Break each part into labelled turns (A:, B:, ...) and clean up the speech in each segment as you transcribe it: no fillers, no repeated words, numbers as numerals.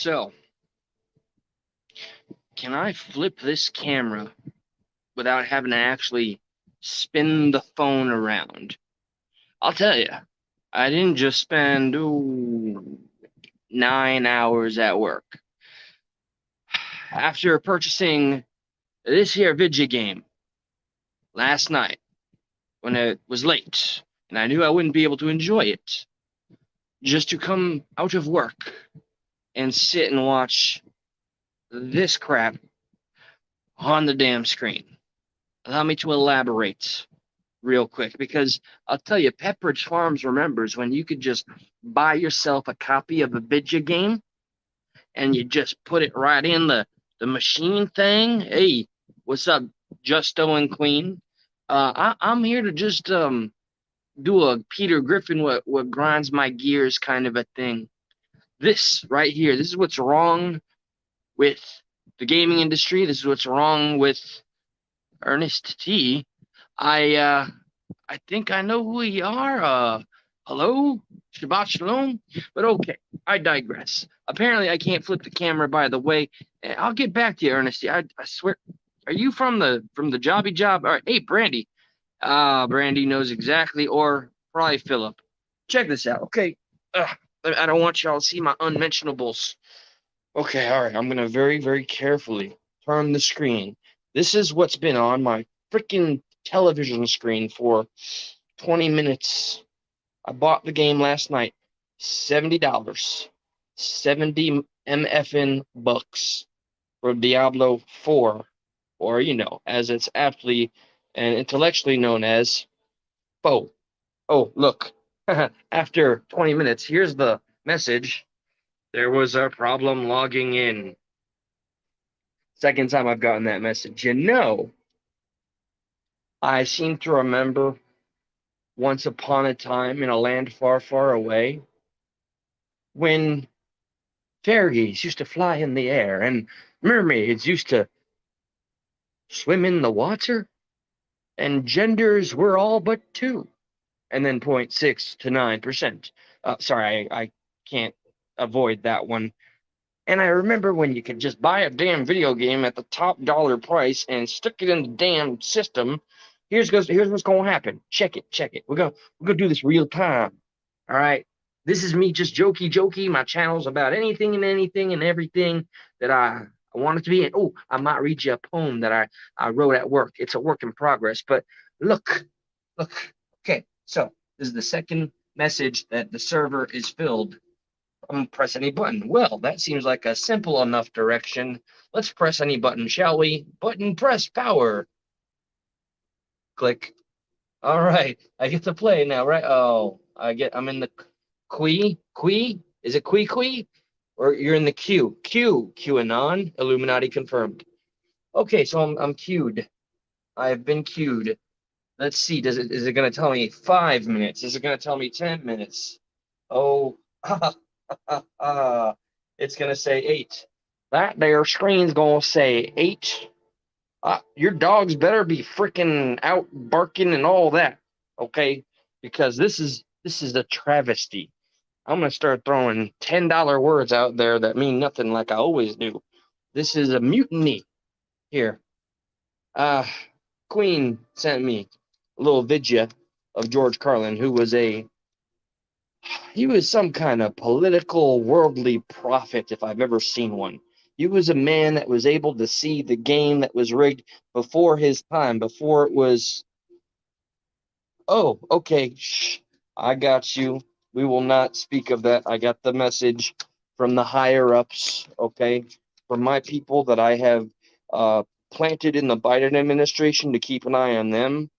A: So, can I flip this camera without having to actually spin the phone around? I'll tell you, I didn't just spend 9 hours at work. After purchasing this here video game last night when it was late and I knew I wouldn't be able to enjoy it, just to come out of work and sit and watch this crap on the damn screen. Allow me to elaborate real quick because I'll tell you, Pepperidge Farms remembers when you could just buy yourself a copy of a video game and you just put it right in the machine thing. Hey, what's up, Justo and Queen? I'm here to just do a Peter Griffin what grinds my gears kind of a thing. This right here, this is what's wrong with the gaming industry. This is what's wrong with Ernest T. I think I know who you are. Hello, Shabbat Shalom. But okay, I digress. Apparently, I can't flip the camera. By the way, I'll get back to you, Ernest. I swear. Are you from the jobby job? All right. Hey, Brandy. Brandy knows exactly, or probably Philip. Check this out. Okay. I don't want y'all to see my unmentionables. Okay, all right. I'm gonna very, very carefully turn the screen. This is what's been on my freaking television screen for 20 minutes. I bought the game last night, $70, 70 MFN bucks for Diablo 4, or as it's aptly and intellectually known as FOE. Oh, look. After 20 minutes, here's the message. There was a problem logging in. Second time I've gotten that message. I seem to remember once upon a time in a land far, far away when fairies used to fly in the air and mermaids used to swim in the water and genders were all but two and then 0.6 to 9%. Sorry, I can't avoid that one. And I remember when you could just buy a damn video game at the top dollar price and stick it in the damn system. Here's what's gonna happen. Check it. We're gonna do this real time. All right. This is me just jokey. My channel's about anything and everything that I want it to be. And oh, I might read you a poem that I wrote at work. It's a work in progress. But look. Okay, so this is the second message that the server is filled. I'm gonna press any button. Well, that seems like a simple enough direction. Let's press any button, shall we? Button press power. Click. All right, I get to play now, right? Oh, I'm in the Qui? Is it Qui? Or you're in the Q? QAnon, Illuminati confirmed. Okay, so I'm queued. I've been queued. Let's see, is it gonna tell me 5 minutes? Is it gonna tell me 10 minutes? Oh, it's gonna say 8. That there screen's gonna say 8. Your dogs better be freaking out barking and all that, okay? Because this is a travesty. I'm gonna start throwing $10 words out there that mean nothing like I always do. This is a mutiny here. Uh, Queen sent me a little vidya of George Carlin, who was he was some kind of political worldly prophet if I've ever seen one. He was a man that was able to see the game that was rigged before his time, before it was, oh, okay, shh, I got you. We will not speak of that. I got the message from the higher ups, okay, from my people that I have planted in the Biden administration to keep an eye on them.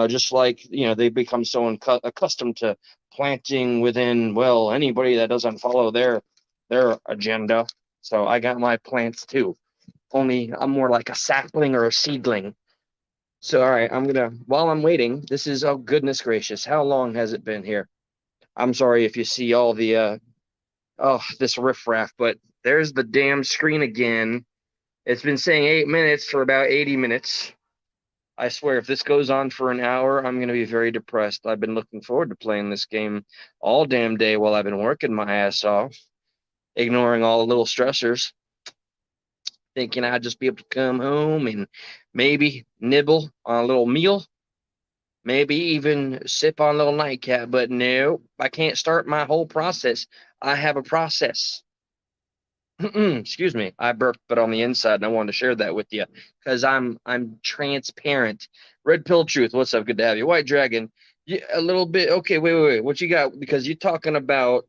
A: Just like, they've become so accustomed to planting within, well, anybody that doesn't follow their agenda. So I got my plants too. Only I'm more like a sapling or a seedling. So all right, while I'm waiting, this is, oh goodness gracious, how long has it been here? I'm sorry if you see all the this riffraff, but there's the damn screen again. It's been saying 8 minutes for about 80 minutes. I swear, if this goes on for an hour, I'm going to be very depressed. I've been looking forward to playing this game all damn day while I've been working my ass off. ignoring all the little stressors, thinking I'd just be able to come home and maybe nibble on a little meal, maybe even sip on a little nightcap. But no, I can't start my whole process. I have a process. Excuse me, I burped, but on the inside, and I wanted to share that with you because I'm transparent. Red Pill Truth, what's up? Good to have you. White Dragon, yeah, a little bit. Okay, wait. What you got? Because you're talking about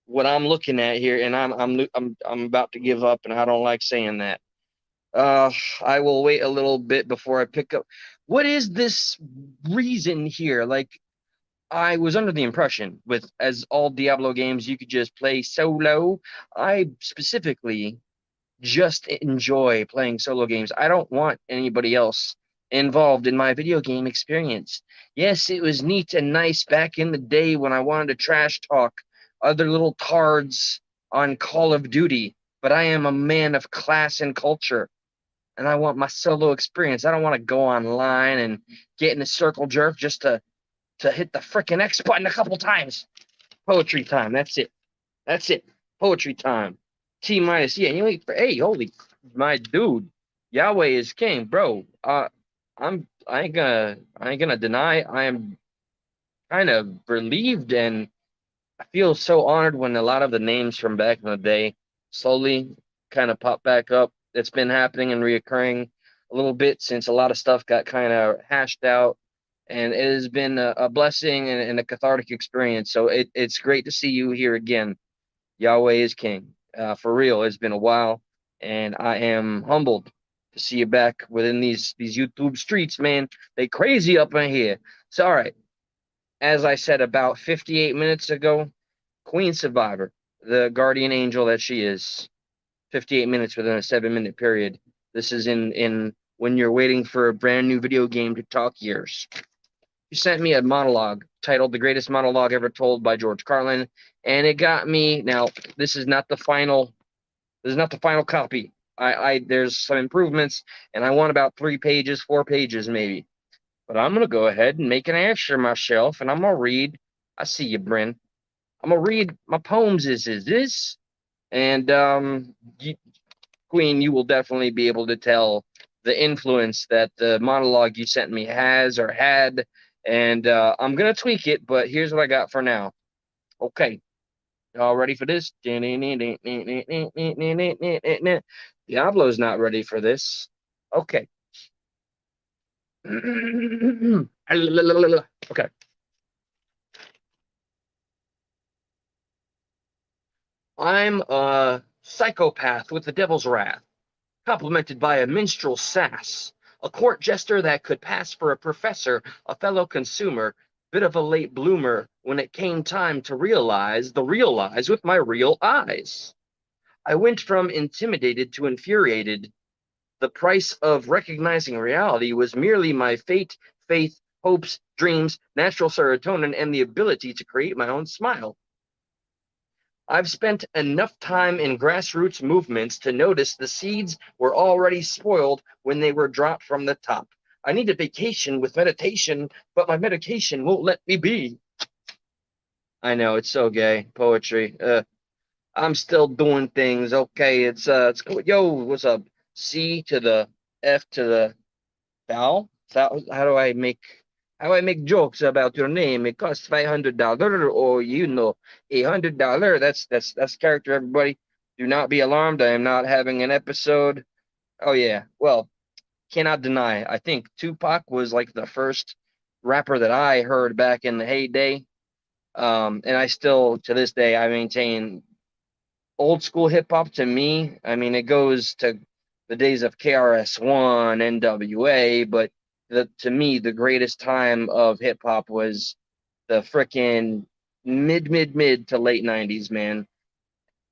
A: what I'm looking at here, and I'm about to give up, and I don't like saying that. Uh, I will wait a little bit before I pick up. What is this reason here? Like, I was under the impression with as all Diablo games, you could just play solo. I specifically just enjoy playing solo games. I don't want anybody else involved in my video game experience. Yes, it was neat and nice back in the day when I wanted to trash talk other little cards on Call of Duty, but I am a man of class and culture, and I want my solo experience. I don't want to go online and get in a circle jerk just to hit the freaking X button a couple times. Poetry time. That's it. That's it. Poetry time. T minus. Yeah, you ain't. Hey, holy, my dude. Yahweh is king, bro. I ain't gonna deny. I am kind of relieved, and I feel so honored when a lot of the names from back in the day slowly kind of pop back up. It's been happening and reoccurring a little bit since a lot of stuff got kind of hashed out, and it has been a blessing and a cathartic experience. So it's great to see you here again. Yahweh is king. For real, it's been a while, and I am humbled to see you back within these YouTube streets, man. They crazy up in here. So, all right, as I said about 58 minutes ago, Queen Survivor, the guardian angel that she is, 58 minutes within a 7 minute period. This is in when you're waiting for a brand new video game to talk years. You sent me a monologue titled "The Greatest Monologue Ever Told" by George Carlin, and it got me. Now, this is not the final. This is not the final copy. I there's some improvements, and I want about 3 pages, 4 pages maybe. But I'm gonna go ahead and make an extra myself, and I'm gonna read. I see you, Bryn. I'm gonna read my poems. Is this? And Queen, you will definitely be able to tell the influence that the monologue you sent me has or had. And I'm gonna tweak it, but here's what I got for now. Okay, y'all ready for this? Diablo's not ready for this. Okay. Okay. I'm a psychopath with the devil's wrath, complemented by a minstrel's sass, a court jester that could pass for a professor, a fellow consumer, bit of a late bloomer when it came time to realize with my real eyes. I went from intimidated to infuriated. The price of recognizing reality was merely my fate, faith, hopes, dreams, natural serotonin, and the ability to create my own smile. I've spent enough time in grassroots movements to notice the seeds were already spoiled when they were dropped from the top. I need a vacation with meditation, but my medication won't let me be. I know it's so gay poetry. I'm still doing things. Okay, it's cool. Yo, what's up? C to the F to the Val. How do I make jokes about your name? It costs $500, or $100. That's character. Everybody, do not be alarmed. I am not having an episode. Oh yeah. Well, cannot deny. I think Tupac was like the first rapper that I heard back in the heyday. And I still to this day I maintain old school hip hop to me. I mean, it goes to the days of KRS-One, NWA, but to me, the greatest time of hip hop was the frickin' mid to late '90s, man.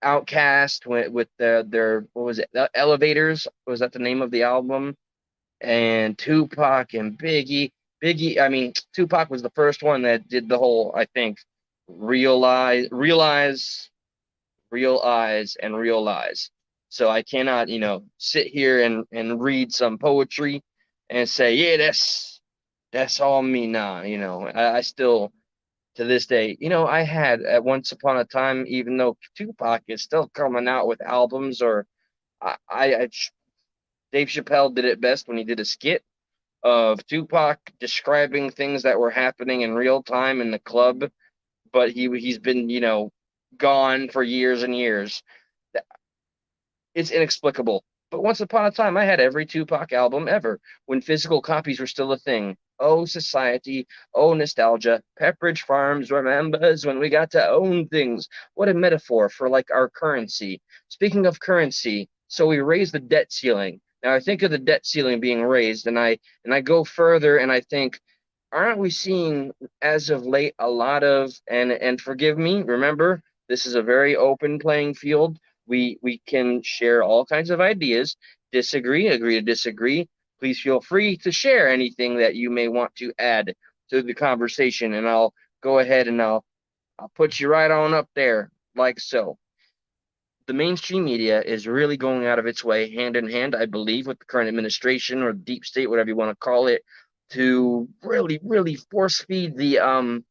A: Outkast went with their what was it? Elevators, was that the name of the album? And Tupac and Biggie. I mean, Tupac was the first one that did the whole, I think, real eyes and real lies. So I cannot, sit here and read some poetry and say, yeah, that's all me now. I still to this day. I had at once upon a time, even though Tupac is still coming out with albums, or I Dave Chappelle did it best when he did a skit of Tupac describing things that were happening in real time in the club, but he's been, gone for years and years. It's inexplicable. But once upon a time, I had every Tupac album ever when physical copies were still a thing. Oh, society. Oh, nostalgia. Pepperidge Farms remembers when we got to own things. What a metaphor for like our currency. Speaking of currency, so we raised the debt ceiling. Now I think of the debt ceiling being raised, and I go further, and I think, aren't we seeing as of late a lot of, and forgive me, remember, this is a very open playing field. We can share all kinds of ideas, disagree, agree to disagree. Please feel free to share anything that you may want to add to the conversation, and I'll go ahead and I'll put you right on up there, like so. The mainstream media is really going out of its way, hand in hand, I believe, with the current administration or deep state, whatever you want to call it, to really, really force feed the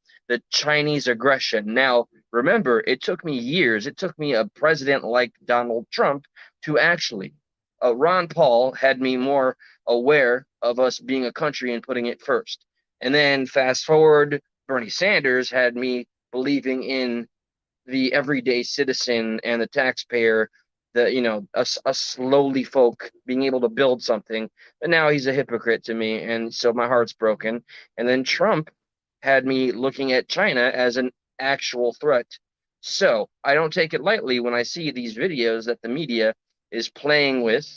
A: Chinese aggression. Now, remember, it took me years. It took me a president like Donald Trump to actually. Ron Paul had me more aware of us being a country and putting it first. And then fast forward, Bernie Sanders had me believing in the everyday citizen and the taxpayer, us lowly folk being able to build something. But now he's a hypocrite to me, and so my heart's broken. And then Trump had me looking at China as an actual threat. So I don't take it lightly when I see these videos that the media is playing with.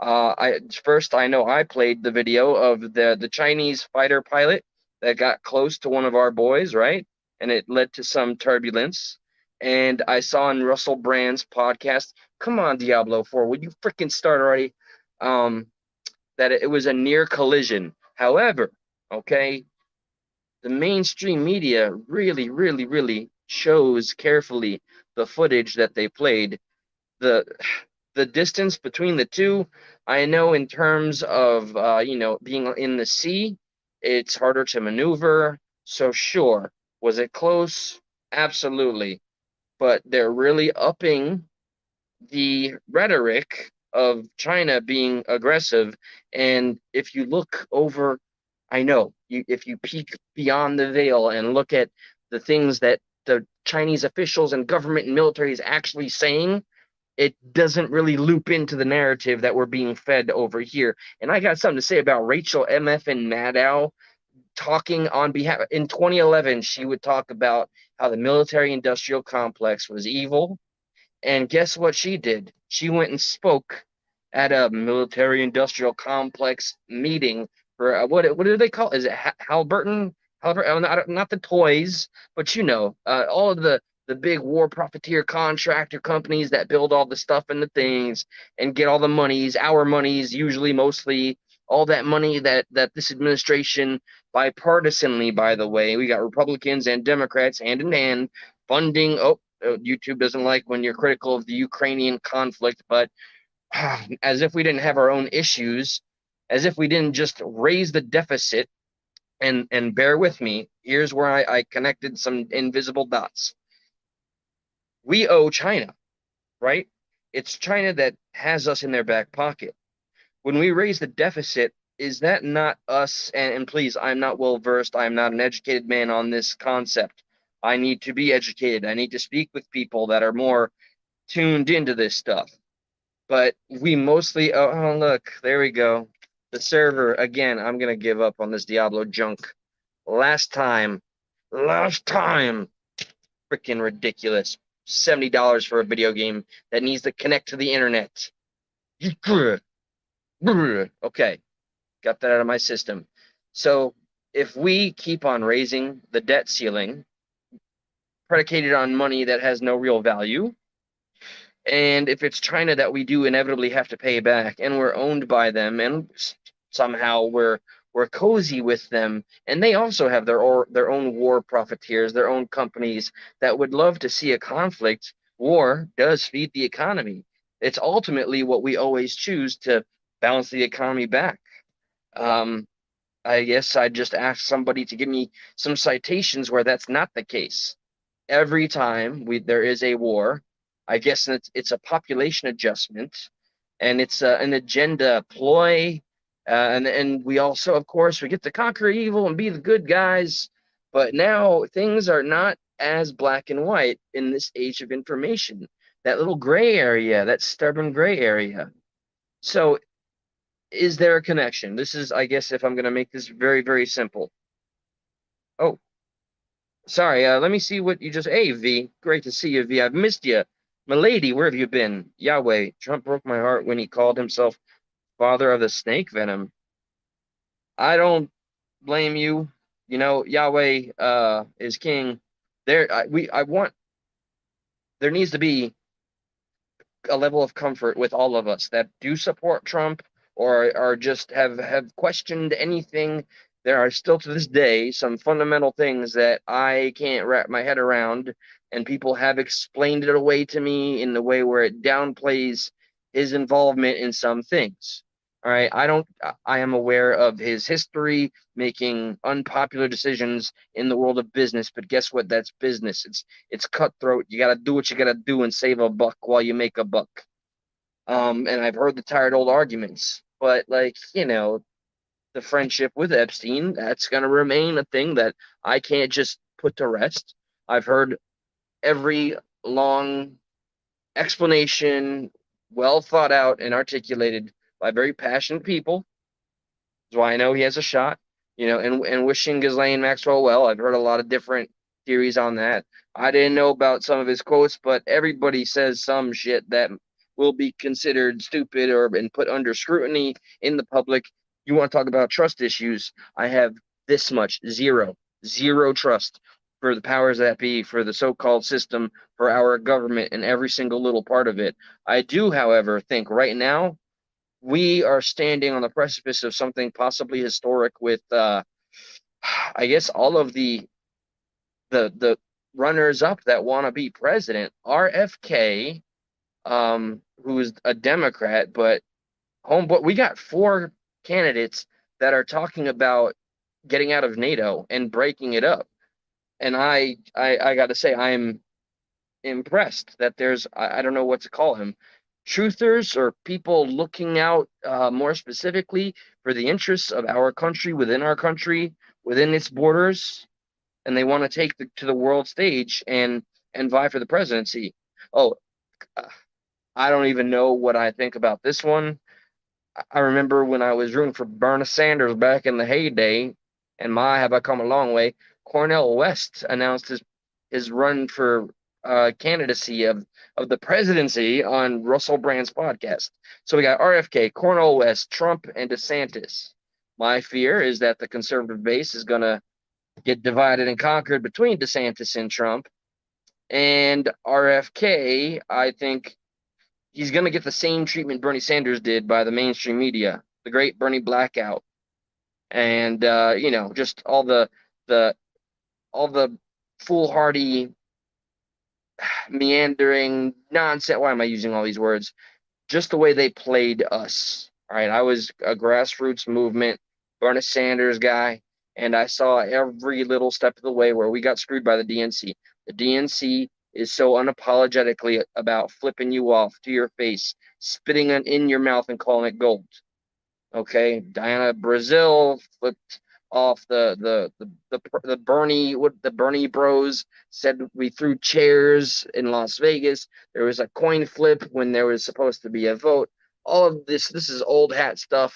A: I know I played the video of the Chinese fighter pilot that got close to one of our boys, right? And it led to some turbulence. And I saw in Russell Brand's podcast, come on, Diablo 4, would you freaking start already? Um, that it was a near collision. However, okay, the mainstream media really, really, really shows carefully the footage that they played. The the distance between the two, I know in terms of being in the sea, it's harder to maneuver. So sure, was it close? Absolutely, but they're really upping the rhetoric of China being aggressive. And if you look over, I know if you peek beyond the veil and look at the things that the Chinese officials and government and military is actually saying, it doesn't really loop into the narrative that we're being fed over here. And I got something to say about Rachel MF and Maddow talking on behalf. In 2011, she would talk about how the military industrial complex was evil. And guess what she did? She went and spoke at a military industrial complex meeting for what do they call it? Is it Halliburton? Halliburton, not the toys, but all of the big war profiteer contractor companies that build all the stuff and the things and get all the monies, our monies, usually mostly all that money that this administration, bipartisanly, by the way, we got Republicans and Democrats hand in hand funding. Oh, YouTube doesn't like when you're critical of the Ukrainian conflict, but as if we didn't have our own issues, as if we didn't just raise the deficit. And bear with me, here's where I connected some invisible dots. We owe China, right? It's China that has us in their back pocket. When we raise the deficit, is that not us? And please, I'm not well versed. I'm not an educated man on this concept. I need to be educated. I need to speak with people that are more tuned into this stuff. But we mostly, oh, look, there we go. The server, again, I'm going to give up on this Diablo junk. Last time, freaking ridiculous. $70 for a video game that needs to connect to the internet. Okay, got that out of my system. So if we keep on raising the debt ceiling, predicated on money that has no real value, and if it's China that we do inevitably have to pay back, and we're owned by them, and somehow we're cozy with them, and they also have their own war profiteers, their own companies that would love to see a conflict. War does feed the economy. It's ultimately what we always choose to balance the economy back. Um, I guess I'd just ask somebody to give me some citations where that's not the case. Every time there is a war, I guess it's a population adjustment, and it's an agenda ploy, and we also, of course, we get to conquer evil and be the good guys. But now things are not as black and white in this age of information. That little gray area, that stubborn gray area. So, is there a connection? This is, I guess, if I'm going to make this very, very simple. Oh, sorry, let me see what you just. Hey, V, great to see you, V. I've missed you. Milady, where have you been? Yahweh, Trump broke my heart when he called himself father of the snake venom. I don't blame you. You know, Yahweh is king. I want there needs to be a level of comfort with all of us that do support Trump or just have questioned anything. There are still to this day some fundamental things that I can't wrap my head around, and people have explained it away to me in the way where it downplays his involvement in some things. All right, I am aware of his history making unpopular decisions in the world of business, but guess what? That's business. It's cutthroat. You got to do what you got to do and save a buck while you make a buck. And I've heard the tired old arguments, but like, the friendship with Epstein, that's going to remain a thing that I can't just put to rest. I've heard every long explanation, well thought out and articulated by very passionate people. That's why I know he has a shot, and wishing Ghislaine Maxwell well. I've heard a lot of different theories on that. I didn't know about some of his quotes, but everybody says some shit that will be considered stupid or and put under scrutiny in the public. You want to talk about trust issues? I have this much zero trust for the powers that be, for the so-called system, for our government, and every single little part of it. I do, however, think right now we are standing on the precipice of something possibly historic with I guess all of the runners up that want to be president. RFK, who is a Democrat, but homeboy, we got four candidates that are talking about getting out of NATO and breaking it up. And I got to say, I'm impressed that there's, I don't know what to call him, truthers or people looking out more specifically for the interests of our country, within its borders, and they want to take to the world stage and vie for the presidency. Oh, uh, I don't even know what I think about this one. I remember when I was rooting for Bernie Sanders back in the heyday, and my, have I come a long way. Cornel West announced his run for candidacy of the presidency on Russell Brand's podcast. So we got RFK, Cornel West, Trump, and DeSantis. My fear is that the conservative base is going to get divided and conquered between DeSantis and Trump. And RFK, I think he's going to get the same treatment Bernie Sanders did by the mainstream media, the great Bernie blackout, and just the all the foolhardy, meandering nonsense. Why am I using all these words? Just the way they played us. All right, I was a grassroots movement, Bernie Sanders guy, and I saw every little step of the way where we got screwed by the DNC. The DNC is so unapologetically about flipping you off to your face, spitting it in your mouth and calling it gold. Okay, Diana Brazil flipped off the Bernie Bros said we threw chairs in Las Vegas. There was a coin flip when there was supposed to be a vote. All of this is old hat stuff,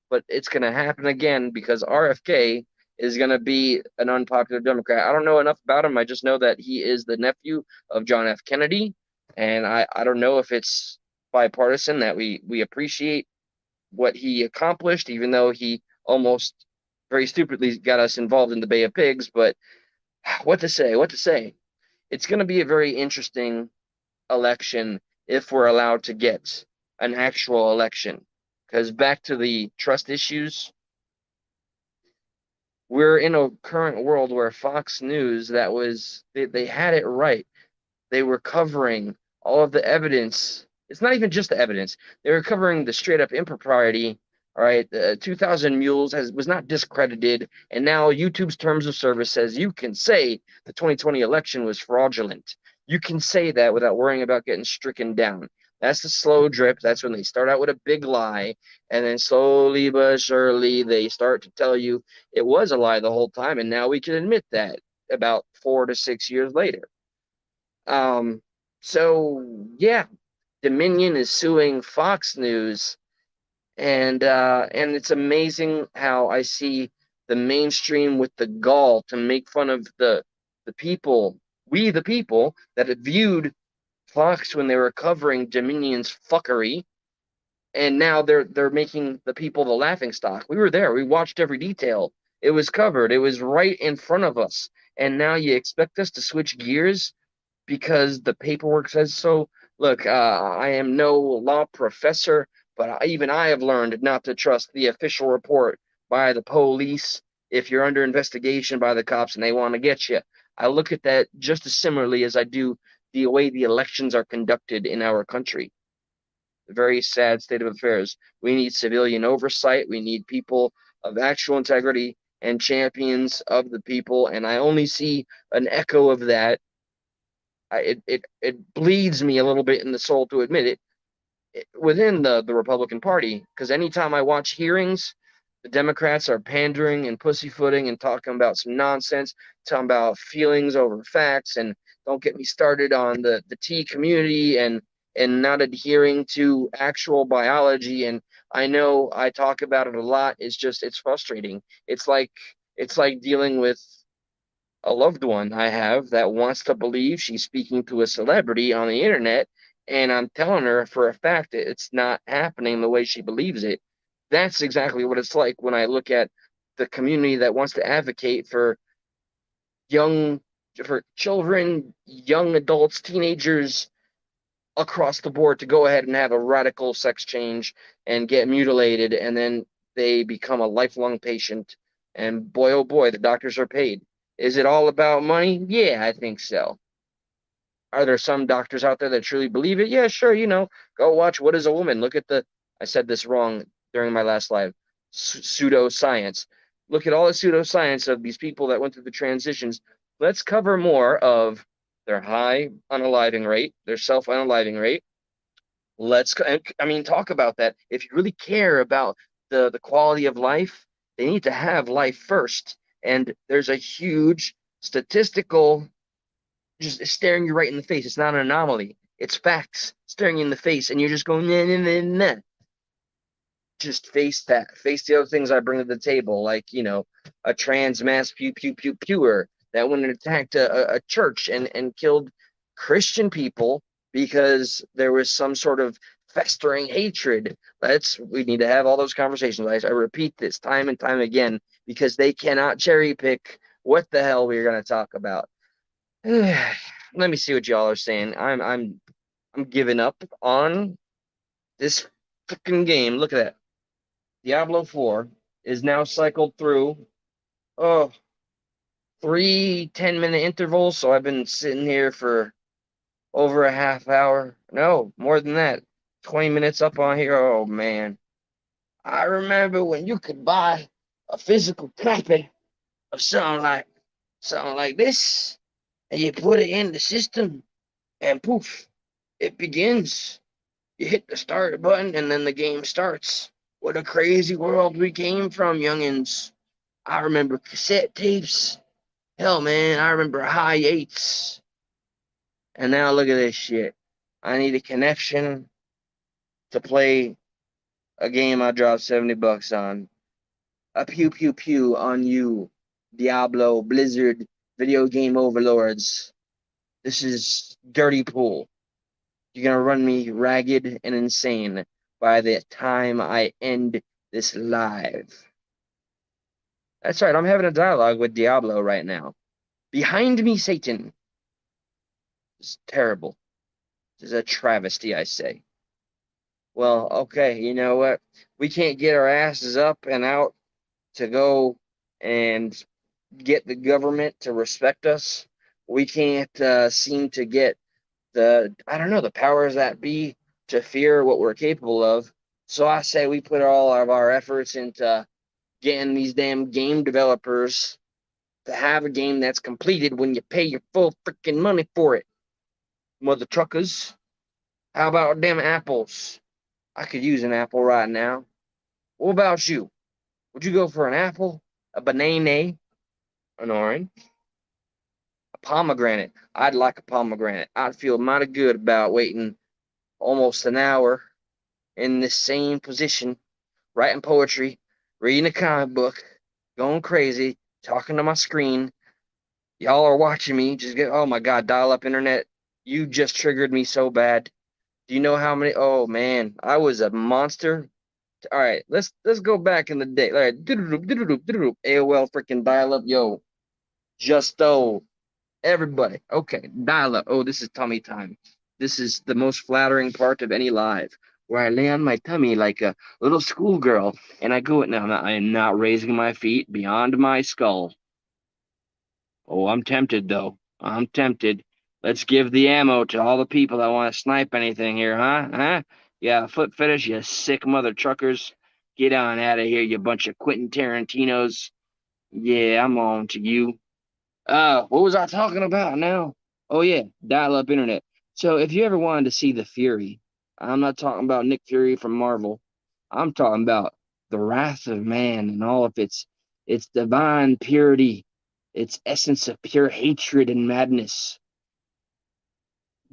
A: but it's going to happen again because RFK is going to be an unpopular Democrat. I don't know enough about him. I just know that he is the nephew of John F. Kennedy, and I don't know if it's bipartisan that we appreciate what he accomplished, even though he almost very stupidly got us involved in the Bay of Pigs. But what to say? What to say? It's going to be a very interesting election if we're allowed to get an actual election. Because back to the trust issues, we're in a current world where Fox News, they had it right. They were covering all of the evidence. It's not even just the evidence. They were covering the straight up impropriety All right, 2,000 Mules was not discredited, and now YouTube's terms of service says you can say the 2020 election was fraudulent. You can say that without worrying about getting stricken down. That's the slow drip. That's when they start out with a big lie, and then slowly but surely they start to tell you it was a lie the whole time, and now we can admit that about 4 to 6 years later. Um, so yeah, Dominion is suing Fox News, and it's amazing how I see the mainstream with the gall to make fun of the people, we the people that had viewed Fox when they were covering Dominion's fuckery, and now they're making the people the laughing stock. We were there, we watched every detail. It was covered, it was right in front of us, and now you expect us to switch gears because the paperwork says so. Look, I am no law professor, but even I have learned not to trust the official report by the police if you're under investigation by the cops and they want to get you. I look at that just as similarly as I do the way the elections are conducted in our country. A very sad state of affairs. We need civilian oversight. We need people of actual integrity and champions of the people. And I only see an echo of that. It bleeds me a little bit in the soul to admit it within the Republican Party, because anytime I watch hearings, the Democrats are pandering and pussyfooting and talking about some nonsense, talking about feelings over facts, and don't get me started on the T community and not adhering to actual biology. And I know I talk about it a lot. It's frustrating. It's like dealing with a loved one I have that wants to believe she's speaking to a celebrity on the internet, and I'm telling her for a fact that it's not happening the way she believes it. That's exactly what it's like when I look at the community that wants to advocate young for children, young adults, teenagers across the board to go ahead and have a radical sex change and get mutilated, and then they become a lifelong patient. And boy, oh boy, the doctors are paid. Is it all about money? Yeah, I think so. Are there some doctors out there that truly believe it? Yeah, sure. Go watch What is a Woman. Look at I said this wrong during my last live, pseudoscience. Look at all the pseudoscience of these people that went through the transitions. Let's cover more of their high unaliving rate, their self unaliving rate. I mean, talk about that. If you really care about the quality of life, they need to have life first. And there's a huge statistical just staring you right in the face. It's not an anomaly. It's facts staring you in the face, and you're just going, nah, nah, nah, nah. Just face that. Face the other things I bring to the table, like, a trans mass pew pew pew pewer that went and attacked a church and killed Christian people because there was some sort of festering hatred. We need to have all those conversations. I repeat this time and time again because they cannot cherry pick what the hell we're going to talk about. Let me see what y'all are saying. I'm giving up on this freaking game. Look at that. Diablo 4 is now cycled through oh 3 10-minute intervals, so I've been sitting here for over a half hour. No, more than that. 20 minutes up on here. Oh man. I remember when you could buy a physical copy of something like this, and you put it in the system, and poof, it begins. You hit the start button, and then the game starts. What a crazy world we came from, youngins. I remember cassette tapes. Hell, man, I remember high eights. And now look at this shit. I need a connection to play a game I dropped $70 on. A pew pew pew on you, Diablo, Blizzard, video game overlords. This is dirty pool. You're gonna run me ragged and insane by the time I end this live. That's right, I'm having a dialogue with Diablo right now. Behind me, Satan. It's terrible. This is a travesty, I say. Well, okay, you know what? We can't get our asses up and out to go and get the government to respect us. We can't seem to get I don't know, the powers that be to fear what we're capable of. So I say we put all of our efforts into getting these damn game developers to have a game that's completed when you pay your full freaking money for it. Mother truckers. How about them apples? I could use an apple right now. What about you? Would you go for an apple, a banana, an orange, a pomegranate? I'd like a pomegranate. I'd feel mighty good about waiting almost an hour in this same position, writing poetry, reading a comic book, going crazy, talking to my screen. Y'all are watching me. Just get, oh my God, dial up internet. You just triggered me so bad. Do you know how many? Oh man, I was a monster. All right, let's go back in the day. All right, AOL freaking dial up, yo, Justo, everybody. Okay, dial up. Oh, this is tummy time. This is the most flattering part of any live, where I lay on my tummy like a little schoolgirl, and I go. Now I am not raising my feet beyond my skull. Oh, I'm tempted though. I'm tempted. Let's give the ammo to all the people that want to snipe anything here, huh? Huh? Yeah, foot fetish, you sick mother truckers. Get on out of here, you bunch of Quentin Tarantinos. Yeah, I'm on to you. What was I talking about now? Oh yeah, dial-up internet. So if you ever wanted to see the Fury, I'm not talking about Nick Fury from Marvel. I'm talking about the wrath of man and all of its divine purity, its essence of pure hatred and madness.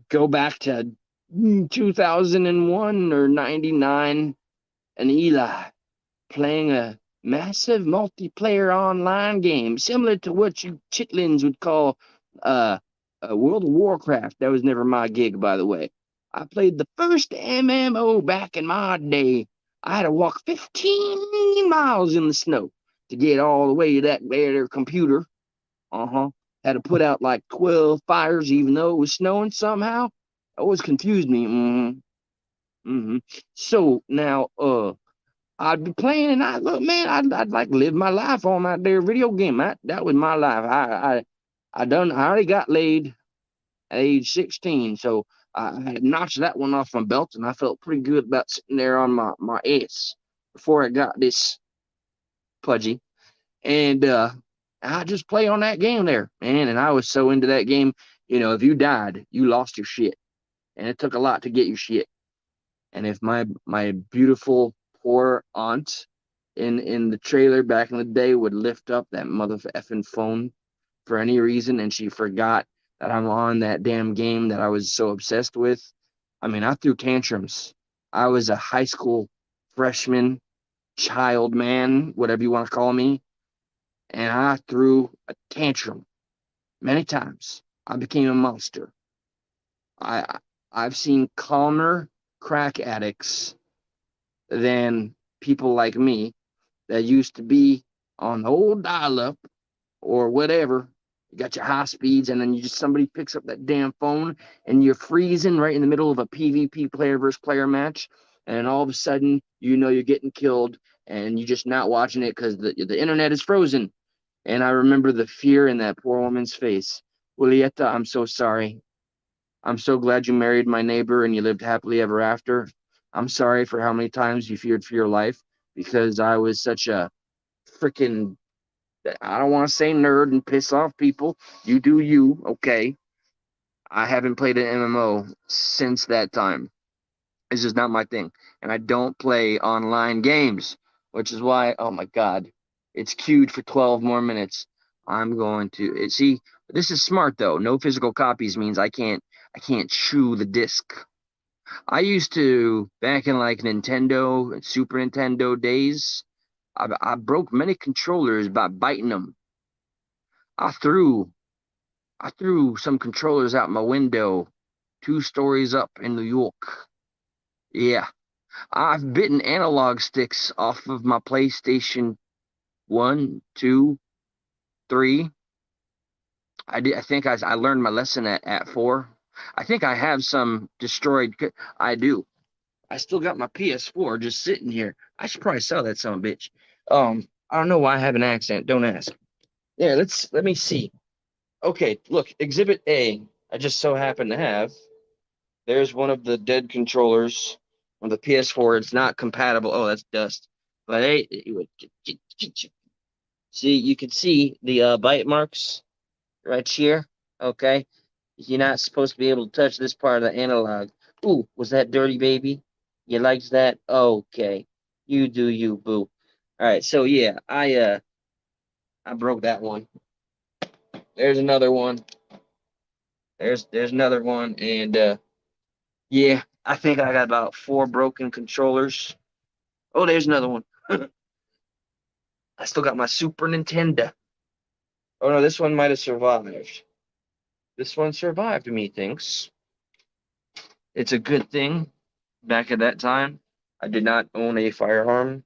A: Go back to 2001 or 99 and Eli playing a massive multiplayer online game similar to what you chitlins would call uh, World of Warcraft. That was never my gig, by the way. I played the first MMO back in my day. I had to walk 15 miles in the snow to get all the way to that there computer. Uh-huh. Had to put out like 12 fires even though it was snowing somehow. It always confused me. Mm-hmm. So now, I'd be playing, and I look, man, I'd like live my life on that there video game. That was my life. I already got laid at age 16, so I had notched that one off my belt, and I felt pretty good about sitting there on my ass before I got this pudgy. And I just play on that game there, man. And I was so into that game. You know, if you died, you lost your shit, and it took a lot to get your shit. And if my beautiful poor aunt in the trailer back in the day would lift up that mother effing phone for any reason and she forgot that I'm on that damn game that I was so obsessed with, I mean, I threw tantrums. I was a high school freshman, child man, whatever you want to call me, and I threw a tantrum many times. I became a monster. I I've seen calmer crack addicts than people like me that used to be on the old dial up or whatever. You got your high speeds, and then you just somebody picks up that damn phone and you're freezing right in the middle of a PvP player versus player match, and all of a sudden you know you're getting killed and you're just not watching it because the internet is frozen. And I remember the fear in that poor woman's face. Julieta, I'm so sorry. I'm so glad you married my neighbor and you lived happily ever after. I'm sorry for how many times you feared for your life because I was such a freaking, I don't want to say nerd and piss off people. You do you, okay? I haven't played an MMO since that time. It's just not my thing. And I don't play online games, which is why, oh my God, it's queued for 12 more minutes. I'm going to see. This is smart though. No physical copies means I can't chew the disc. I used to back in like Nintendo and Super Nintendo days. I broke many controllers by biting them. I threw I threw some controllers out my window, 2 stories up in New York. Yeah, I've bitten analog sticks off of my PlayStation 1, 2, 3. I did. I think I learned my lesson at 4. I think I have some destroyed. I do. I still got my PS4 just sitting here. I should probably sell that son of a bitch. I don't know why I have an accent. Don't ask. Yeah, let me see. Okay, look, Exhibit A. I just so happen to have. There's one of the dead controllers. On the PS4, it's not compatible. Oh, that's dust. But hey, see, you can see the bite marks right here. Okay, you're not supposed to be able to touch this part of the analog. Ooh, was that dirty, baby? You liked that? Okay, you do you, boo. All right, so yeah, I broke that one. There's another one. There's another one, and yeah, I think I got about four broken controllers. Oh, there's another one. I still got my Super Nintendo. Oh no, this one might have survived. This one survived, methinks. It's a good thing. Back at that time, I did not own a firearm.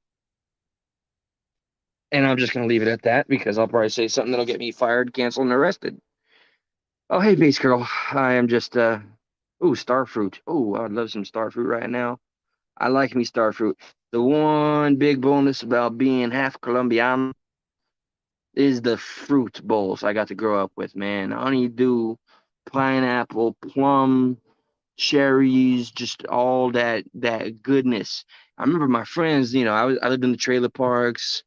A: And I'm just gonna leave it at that because I'll probably say something that'll get me fired, canceled, and arrested. Oh, hey, base girl. I am just ooh, starfruit. Ooh, I'd love some starfruit right now. I like me starfruit. The one big bonus about being half Colombian is the fruit bowls I got to grow up with, man. Honeydew, pineapple, plum, cherries, just all that goodness. I remember my friends, I lived in the trailer parks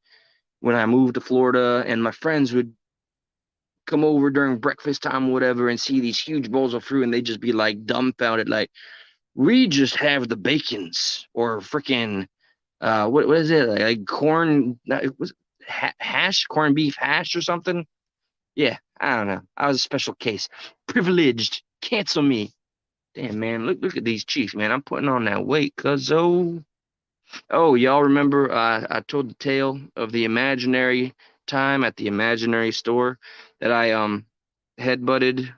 A: when I moved to Florida, and my friends would come over during breakfast time or whatever and see these huge bowls of fruit and they'd just be like dumbfounded, like, we just have the bacons or freaking what is it, like corn, was hash, corned beef hash or something. Yeah, I don't know. I was a special case. Privileged. Cancel me. Damn, man. Look at these Chiefs, man. I'm putting on that weight, cuz oh, y'all remember I told the tale of the imaginary time at the imaginary store that I headbutted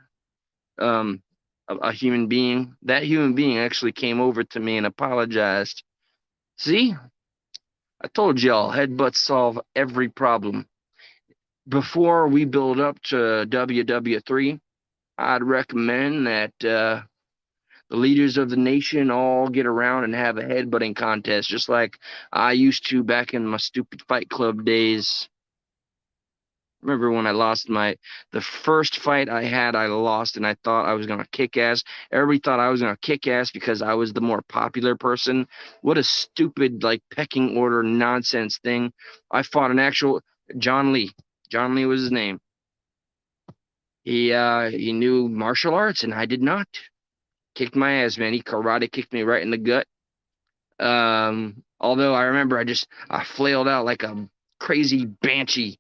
A: a human being. That human being actually came over to me and apologized. See? I told y'all headbutts solve every problem. Before we build up to WW3, I'd recommend that the leaders of the nation all get around and have a headbutting contest, just like I used to back in my stupid Fight Club days. Remember when I lost the first fight I had, I lost, and I thought I was gonna kick ass. Everybody thought I was gonna kick ass because I was the more popular person. What a stupid, like, pecking order nonsense thing. I fought an actual John Lee. John Lee was his name. He knew martial arts and I did not. Kicked my ass, man. He karate kicked me right in the gut. Although I remember I flailed out like a crazy banshee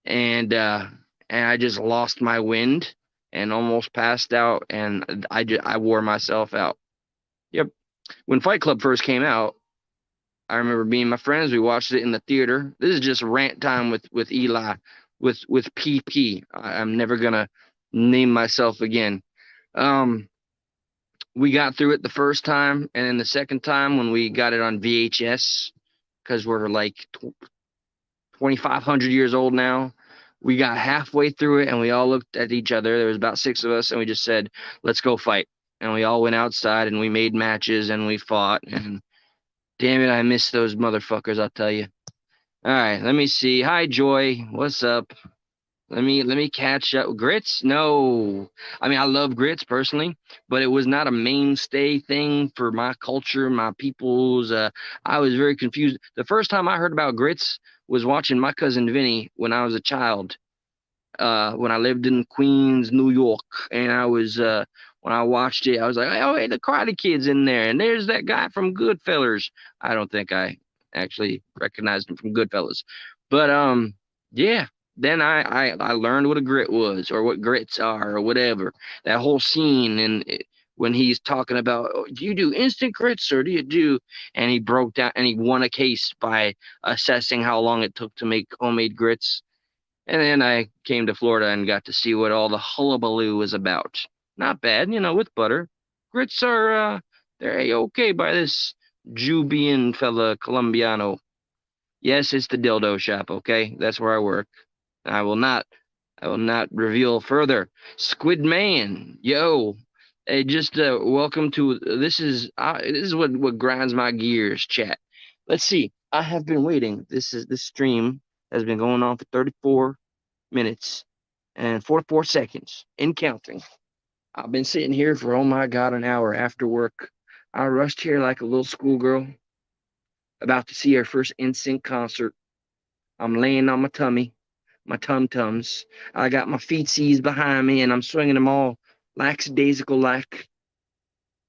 A: and I just lost my wind and almost passed out and I wore myself out. Yep. When Fight Club first came out, I remember being my friends. We watched it in the theater. This is just rant time with Eli, with PP. I'm never gonna name myself again. Um, we got through it the first time, and then the second time when we got it on VHS, because we're like 2,500 years old now. We got halfway through it, and we all looked at each other. There was about six of us, and we just said, "Let's go fight." And we all went outside, and we made matches, and we fought. And damn it, I miss those motherfuckers, I'll tell you. All right, let me see. Hi, Joy. What's up? Let me catch up. Grits? No. I mean, I love grits personally, but it was not a mainstay thing for my culture, my peoples. I was very confused. The first time I heard about grits was watching my cousin Vinny when I was a child. When I lived in Queens, New York, and when I watched it, I was like, oh, hey, the Karate Kid's in there, and there's that guy from Goodfellas. I don't think I actually recognized him from Goodfellas, but yeah. Then I learned what a grit was, or what grits are, or whatever. That whole scene, and when he's talking about, oh, do you do instant grits or do you do? And he broke down, and he won a case by assessing how long it took to make homemade grits. And then I came to Florida and got to see what all the hullabaloo was about. Not bad, with butter. Grits are they're okay by this Jubian fella Colombiano. Yes, it's the dildo shop, okay? That's where I work. I will not I will not reveal further. Squid Man, yo. Hey, just welcome to this is what grinds my gears, chat. Let's see. I have been waiting. This stream has been going on for 34 minutes and 44 seconds and counting. I've been sitting here for, oh my God, an hour after work, I rushed here like a little schoolgirl about to see her first NSYNC concert. I'm laying on my tummy, my tum-tums. I got my feetsies behind me, and I'm swinging them all lackadaisical like.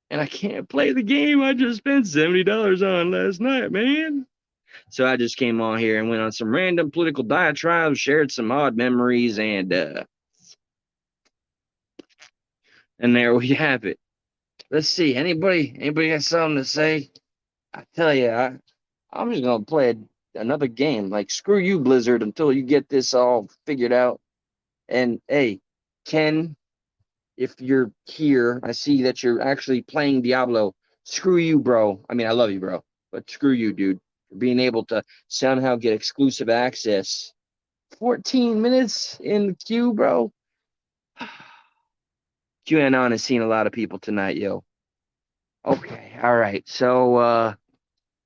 A: And I can't play the game I just spent $70 on last night, man. So I just came on here and went on some random political diatribes, shared some odd memories, and there we have it. Let's see. Anybody got something to say? I tell you, I'm just gonna play another game. Like screw you, Blizzard, until you get this all figured out. And hey, Ken, if you're here, I see that you're actually playing Diablo. Screw you, bro. I mean, I love you, bro, but screw you, dude, for being able to somehow get exclusive access. 14 minutes in the queue, bro. QAnon has seen a lot of people tonight, yo. Okay, all right. So,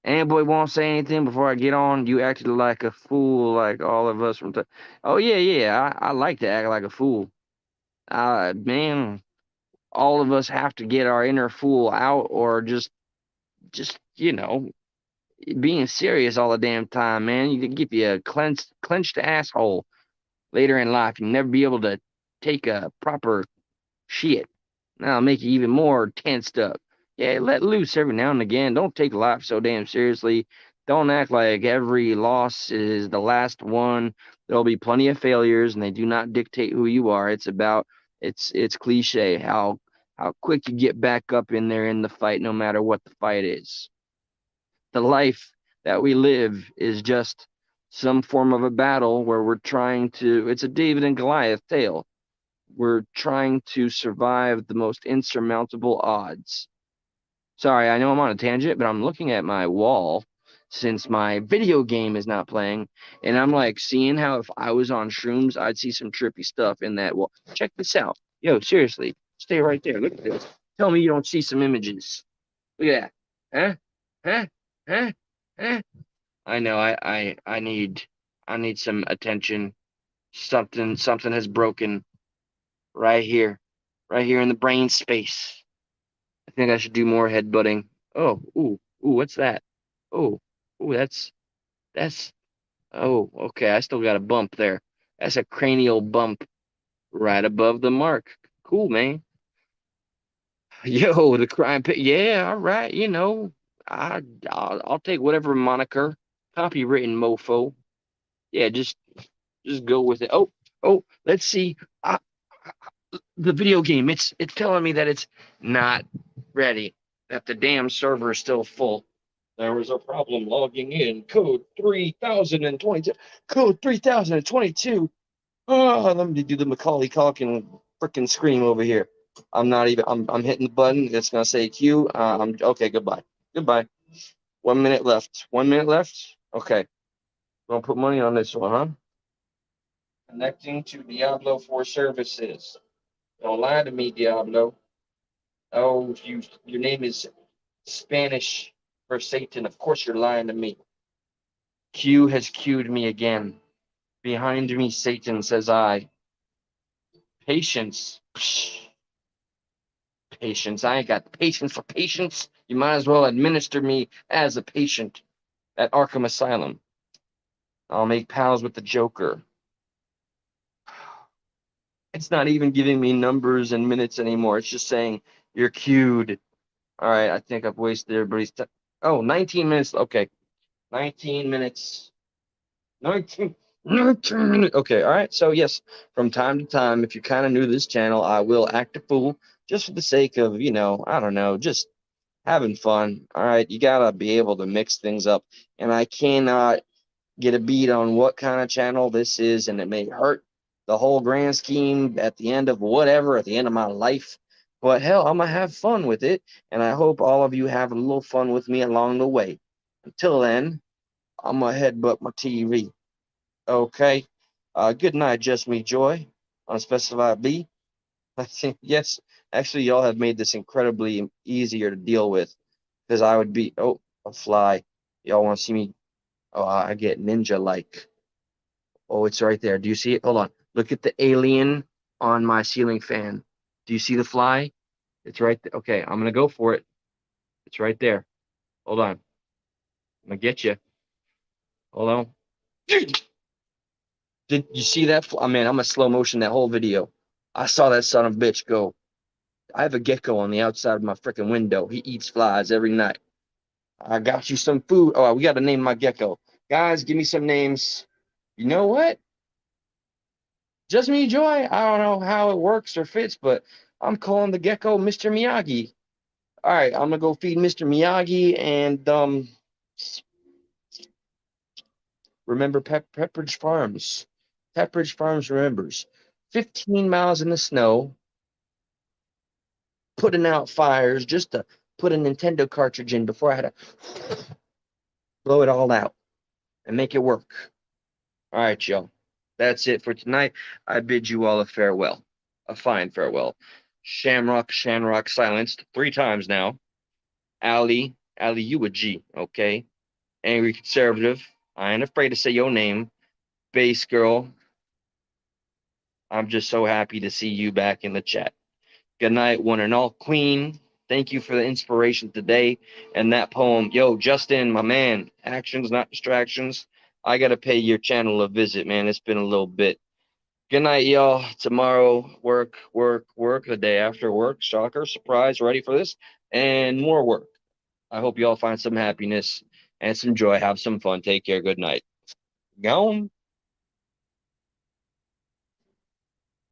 A: anybody won't say anything before I get on? You acted like a fool, like all of us from. Oh yeah, yeah. I like to act like a fool. Man, all of us have to get our inner fool out, or just being serious all the damn time, man. You could give you a clenched asshole later in life. You never be able to take a proper shit. That'll make you even more tensed up. Yeah, let loose every now and again. Don't take life so damn seriously. Don't act like every loss is the last one. There'll be plenty of failures, and they do not dictate who you are. It's cliche how quick you get back up in there in the fight, no matter what the fight is. The life that we live is just some form of a battle where we're trying to. It's a David and Goliath tale. We're trying to survive the most insurmountable odds. Sorry, I know I'm on a tangent, but I'm looking at my wall since my video game is not playing, and I'm like seeing how if I was on shrooms, I'd see some trippy stuff in that wall. Check this out. Yo, seriously, stay right there. Look at this. Tell me you don't see some images. Look at that. Huh? Huh? Huh? Huh? I know I need some attention. Something has broken right here. Right here in the brain space. I think I should do more headbutting. Oh, ooh, what's that? Oh, ooh, that's oh, okay. I still got a bump there. That's a cranial bump right above the mark. Cool, man. Yo, the crime pit. Yeah, all right. I I'll take whatever moniker. Copywritten mofo. Yeah, just go with it. Oh, let's see. The video game. It's telling me that it's not ready. That the damn server is still full. There was a problem logging in. Code 3022. Code 3022. Oh, let me do the Macaulay Culkin freaking scream over here. I'm not even. I'm hitting the button. It's gonna say Q. I'm okay. Goodbye. Goodbye. 1 minute left. 1 minute left. Okay. Gonna put money on this one, huh? Connecting to Diablo 4 services. Don't lie to me, Diablo. Oh, your name is Spanish for Satan. Of course you're lying to me. Q has cued me again. Behind me, Satan, says I. Patience. Psh, patience. I ain't got patience for patience. You might as well administer me as a patient at Arkham Asylum. I'll make pals with the Joker. It's not even giving me numbers and minutes anymore. It's just saying you're queued. All right, I think I've wasted everybody's time. Oh, 19 minutes. Okay. 19 minutes. 19, 19 minutes. Okay, all right. So, yes, from time to time, if you're kind of new to this channel, I will act a fool just for the sake of, I don't know, just having fun. All right, you got to be able to mix things up. And I cannot get a beat on what kind of channel this is, and it may hurt the whole grand scheme at the end of whatever, at the end of my life. But hell, I'm going to have fun with it. And I hope all of you have a little fun with me along the way. Until then, I'm going to headbutt my TV. Okay. Good night, Just Me Joy. Unspecified B. I think, yes, actually, y'all have made this incredibly easier to deal with because I would be, oh, a fly. Y'all want to see me? Oh, I get ninja like. Oh, it's right there. Do you see it? Hold on. Look at the alien on my ceiling fan. Do you see the fly? It's right there. Okay, I'm gonna go for it. It's right there. Hold on. I'm gonna get you. Hold on. Did you see that? Oh, man, I'm a slow motion that whole video. I saw that son of a bitch go. I have a gecko on the outside of my freaking window. He eats flies every night. I got you some food. Oh, we got to name my gecko. Guys, give me some names. You know what? Just me, Joy. I don't know how it works or fits, but I'm calling the gecko Mr. Miyagi. All right, I'm gonna go feed Mr. Miyagi and remember Pepperidge Farms. Pepperidge Farms remembers. 15 miles in the snow, putting out fires just to put a Nintendo cartridge in before I had to blow it all out and make it work. All right, y'all. That's it for tonight. I bid you all a farewell, a fine farewell. Shamrock silenced 3 times now. Ali, you a G, okay? Angry conservative. I ain't afraid to say your name. Base girl. I'm just so happy to see you back in the chat. Good night, one and all. Queen, thank you for the inspiration today and that poem. Yo, Justin, my man, actions, not distractions. I got to pay your channel a visit, man. It's been a little bit. Good night, y'all. Tomorrow, work. The day after work, shocker, surprise, ready for this, and more work. I hope you all find some happiness and some joy. Have some fun. Take care. Good night. Gone.